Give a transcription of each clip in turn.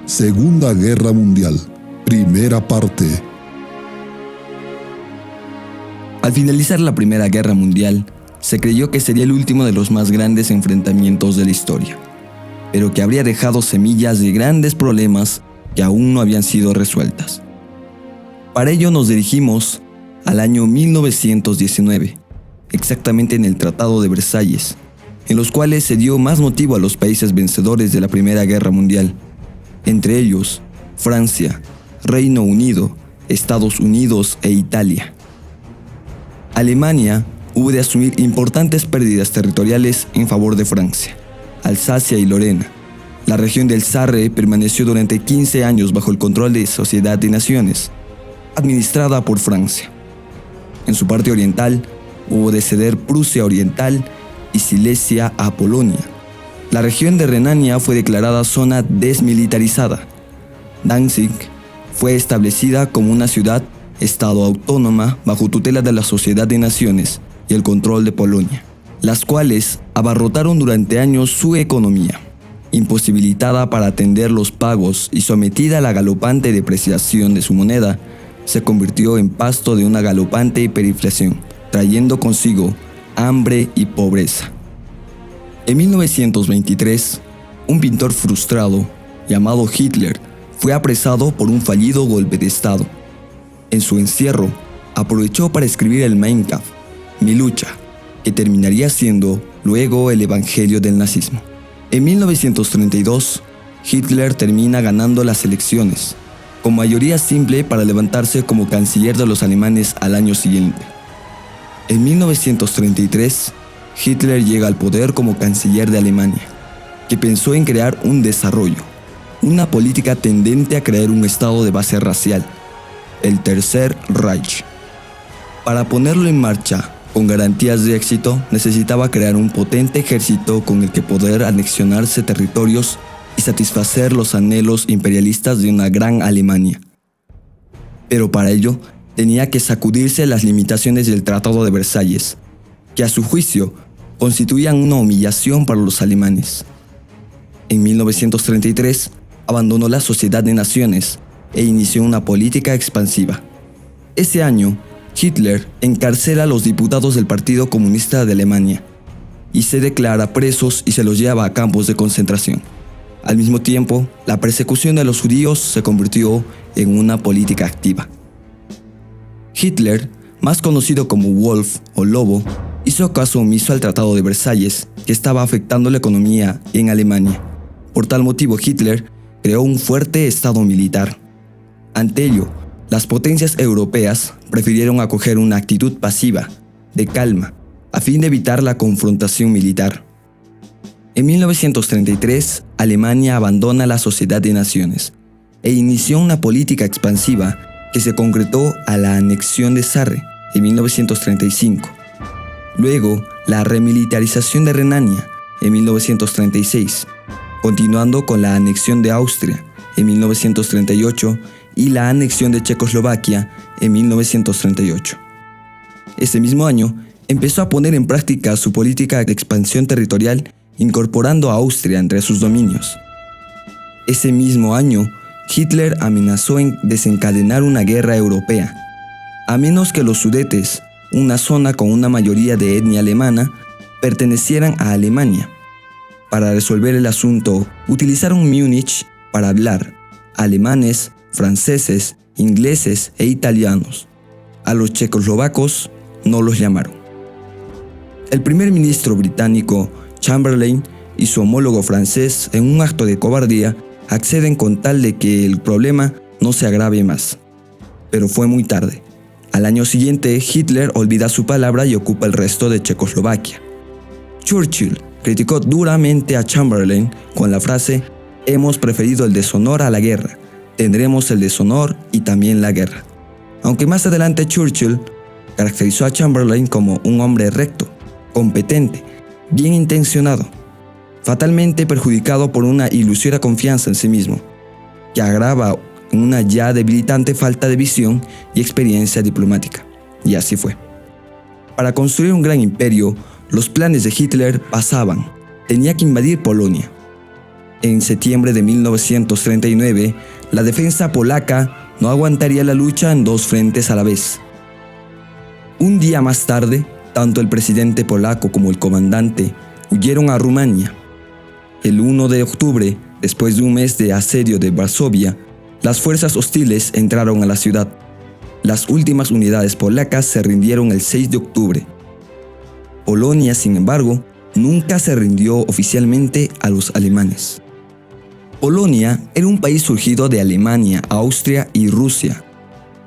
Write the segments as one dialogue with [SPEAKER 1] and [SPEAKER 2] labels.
[SPEAKER 1] Segunda Guerra Mundial, primera parte.
[SPEAKER 2] Al finalizar la Primera Guerra Mundial, se creyó que sería el último de los más grandes enfrentamientos de la historia, pero que habría dejado semillas de grandes problemas que aún no habían sido resueltas. Para ello nos dirigimos al año 1919, exactamente en el Tratado de Versalles, en los cuales se dio más motivo a los países vencedores de la Primera Guerra Mundial, entre ellos Francia, Reino Unido, Estados Unidos e Italia. Alemania hubo de asumir importantes pérdidas territoriales en favor de Francia, Alsacia y Lorena. La región del Sarre permaneció durante 15 años bajo el control de Sociedad de Naciones, administrada por Francia. En su parte oriental, hubo de ceder Prusia Oriental y Silesia a Polonia. La región de Renania fue declarada zona desmilitarizada. Danzig fue establecida como una ciudad-estado autónoma bajo tutela de la Sociedad de Naciones y el control de Polonia, las cuales abarrotaron durante años su economía. Imposibilitada para atender los pagos y sometida a la galopante depreciación de su moneda, se convirtió en pasto de una galopante hiperinflación, trayendo consigo hambre y pobreza. En 1923, un pintor frustrado, llamado Hitler, fue apresado por un fallido golpe de Estado. En su encierro, aprovechó para escribir el Mein Kampf, Mi lucha, que terminaría siendo luego el evangelio del nazismo. En 1932, Hitler termina ganando las elecciones, con mayoría simple para levantarse como canciller de los alemanes al año siguiente. En 1933, Hitler llega al poder como canciller de Alemania, que pensó en crear un desarrollo, una política tendente a crear un estado de base racial, el Tercer Reich. Para ponerlo en marcha con garantías de éxito, necesitaba crear un potente ejército con el que poder anexionarse territorios y satisfacer los anhelos imperialistas de una gran Alemania. Pero para ello, tenía que sacudirse las limitaciones del Tratado de Versalles, que a su juicio constituían una humillación para los alemanes. En 1933, abandonó la Sociedad de Naciones e inició una política expansiva. Ese año, Hitler encarcela a los diputados del Partido Comunista de Alemania y se declara presos y se los lleva a campos de concentración. Al mismo tiempo, la persecución de los judíos se convirtió en una política activa. Hitler, más conocido como Wolf o Lobo, hizo caso omiso al Tratado de Versalles, que estaba afectando la economía en Alemania. Por tal motivo, Hitler creó un fuerte estado militar. Ante ello, las potencias europeas prefirieron acoger una actitud pasiva, de calma, a fin de evitar la confrontación militar. En 1933, Alemania abandona la Sociedad de Naciones e inició una política expansiva que se concretó a la anexión de Sarre en 1935. Luego, la remilitarización de Renania en 1936, continuando con la anexión de Austria en 1938 y la anexión de Checoslovaquia en 1938. Ese mismo año, empezó a poner en práctica su política de expansión territorial, incorporando a Austria entre sus dominios. Ese mismo año, Hitler amenazó en desencadenar una guerra europea, a menos que los Sudetes, una zona con una mayoría de etnia alemana, pertenecieran a Alemania. Para resolver el asunto, utilizaron Múnich para hablar alemanes, franceses, ingleses e italianos. A los checoslovacos no los llamaron. El primer ministro británico, Chamberlain, y su homólogo francés, en un acto de cobardía, acceden con tal de que el problema no se agrave más. Pero fue muy tarde. Al año siguiente, Hitler olvida su palabra y ocupa el resto de Checoslovaquia. Churchill criticó duramente a Chamberlain con la frase: «Hemos preferido el deshonor a la guerra, tendremos el deshonor y también la guerra». Aunque más adelante Churchill caracterizó a Chamberlain como un hombre recto, competente, bien intencionado, fatalmente perjudicado por una ilusoria confianza en sí mismo, que agrava una ya debilitante falta de visión y experiencia diplomática. Y así fue. Para construir un gran imperio, los planes de Hitler pasaban. Tenía que invadir Polonia. En septiembre de 1939, la defensa polaca no aguantaría la lucha en dos frentes a la vez. Un día más tarde, tanto el presidente polaco como el comandante huyeron a Rumania. El 1 de octubre, después de un mes de asedio de Varsovia, las fuerzas hostiles entraron a la ciudad. Las últimas unidades polacas se rindieron el 6 de octubre. Polonia, sin embargo, nunca se rindió oficialmente a los alemanes. Polonia era un país surgido de Alemania, Austria y Rusia.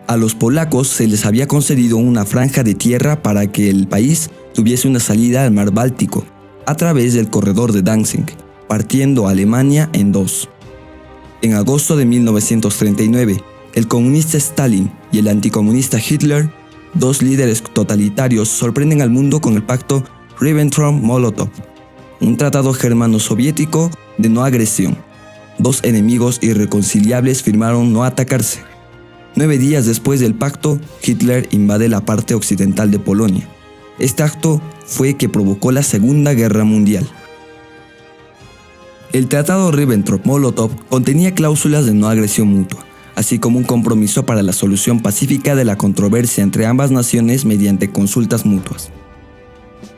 [SPEAKER 2] A los polacos se les había concedido una franja de tierra para que el país tuviese una salida al mar Báltico, a través del corredor de Danzig, partiendo a Alemania en dos. En agosto de 1939, el comunista Stalin y el anticomunista Hitler, dos líderes totalitarios, sorprenden al mundo con el pacto Ribbentrop-Molotov, un tratado germano-soviético de no agresión. Dos enemigos irreconciliables firmaron no atacarse. 9 días después del pacto, Hitler invade la parte occidental de Polonia. Este acto fue que provocó la Segunda Guerra Mundial. El tratado Ribbentrop-Molotov contenía cláusulas de no agresión mutua, así como un compromiso para la solución pacífica de la controversia entre ambas naciones mediante consultas mutuas.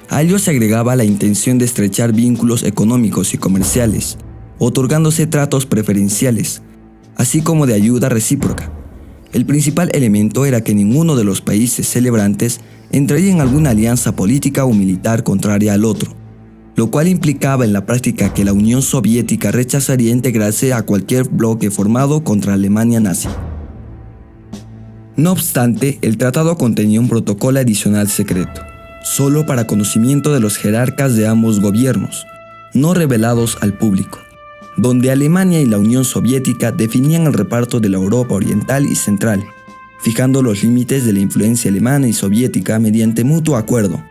[SPEAKER 2] A ello se agregaba la intención de estrechar vínculos económicos y comerciales, otorgándose tratos preferenciales, así como de ayuda recíproca. El principal elemento era que ninguno de los países celebrantes entraría en alguna alianza política o militar contraria al otro, lo cual implicaba en la práctica que la Unión Soviética rechazaría integrarse a cualquier bloque formado contra Alemania nazi. No obstante, el tratado contenía un protocolo adicional secreto, solo para conocimiento de los jerarcas de ambos gobiernos, no revelados al público, donde Alemania y la Unión Soviética definían el reparto de la Europa Oriental y Central, fijando los límites de la influencia alemana y soviética mediante mutuo acuerdo,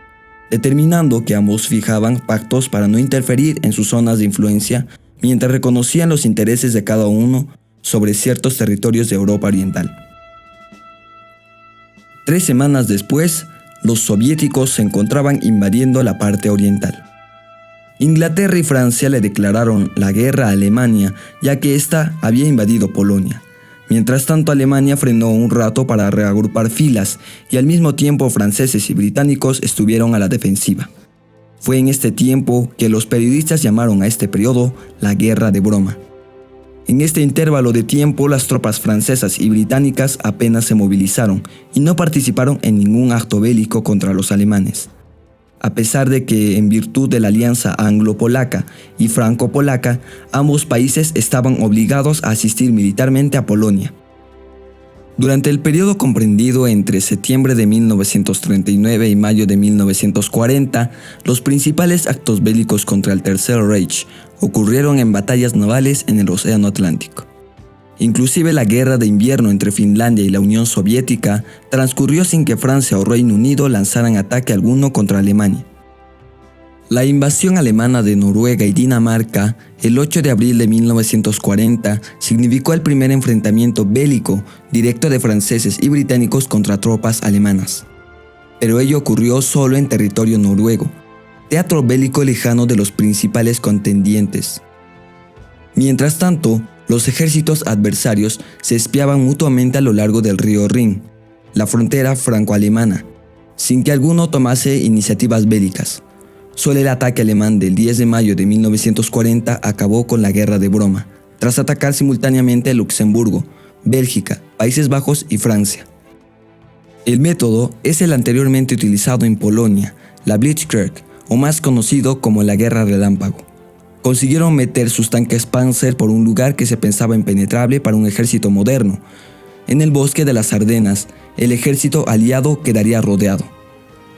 [SPEAKER 2] determinando que ambos fijaban pactos para no interferir en sus zonas de influencia mientras reconocían los intereses de cada uno sobre ciertos territorios de Europa Oriental. 3 semanas después, los soviéticos se encontraban invadiendo la parte oriental. Inglaterra y Francia le declararon la guerra a Alemania, ya que ésta había invadido Polonia. Mientras tanto, Alemania frenó un rato para reagrupar filas y al mismo tiempo franceses y británicos estuvieron a la defensiva. Fue en este tiempo que los periodistas llamaron a este periodo la Guerra de Broma. En este intervalo de tiempo, las tropas francesas y británicas apenas se movilizaron y no participaron en ningún acto bélico contra los alemanes. A pesar de que, en virtud de la alianza anglo-polaca y franco-polaca, ambos países estaban obligados a asistir militarmente a Polonia. Durante el periodo comprendido entre septiembre de 1939 y mayo de 1940, los principales actos bélicos contra el Tercer Reich ocurrieron en batallas navales en el Océano Atlántico. Inclusive la guerra de invierno entre Finlandia y la Unión Soviética transcurrió sin que Francia o Reino Unido lanzaran ataque alguno contra Alemania. La invasión alemana de Noruega y Dinamarca, el 8 de abril de 1940, significó el primer enfrentamiento bélico directo de franceses y británicos contra tropas alemanas. Pero ello ocurrió solo en territorio noruego, teatro bélico lejano de los principales contendientes. Mientras tanto, los ejércitos adversarios se espiaban mutuamente a lo largo del río Rin, la frontera franco-alemana, sin que alguno tomase iniciativas bélicas. Solo el ataque alemán del 10 de mayo de 1940 acabó con la Guerra de Broma, tras atacar simultáneamente a Luxemburgo, Bélgica, Países Bajos y Francia. El método es el anteriormente utilizado en Polonia, la Blitzkrieg, o más conocido como la Guerra Relámpago. Consiguieron meter sus tanques Panzer por un lugar que se pensaba impenetrable para un ejército moderno. En el bosque de las Ardenas, el ejército aliado quedaría rodeado.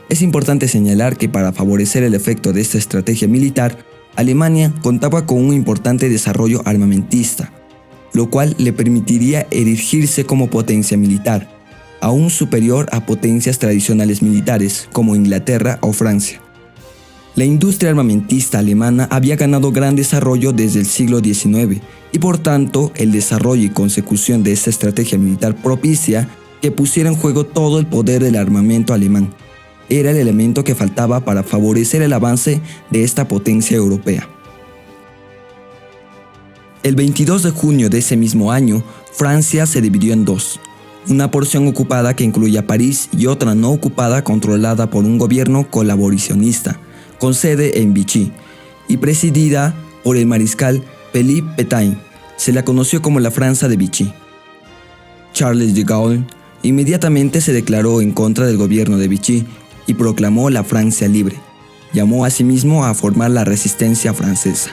[SPEAKER 2] Es importante señalar que para favorecer el efecto de esta estrategia militar, Alemania contaba con un importante desarrollo armamentista, lo cual le permitiría erigirse como potencia militar, aún superior a potencias tradicionales militares como Inglaterra o Francia. La industria armamentista alemana había ganado gran desarrollo desde el siglo XIX y por tanto el desarrollo y consecución de esta estrategia militar propicia que pusiera en juego todo el poder del armamento alemán. Era el elemento que faltaba para favorecer el avance de esta potencia europea. El 22 de junio de ese mismo año, Francia se dividió en dos. Una porción ocupada que incluía París y otra no ocupada controlada por un gobierno colaboracionista, con sede en Vichy, y presidida por el mariscal Philippe Pétain. Se la conoció como la Francia de Vichy. Charles de Gaulle inmediatamente se declaró en contra del gobierno de Vichy y proclamó la Francia libre. Llamó asimismo a formar la resistencia francesa.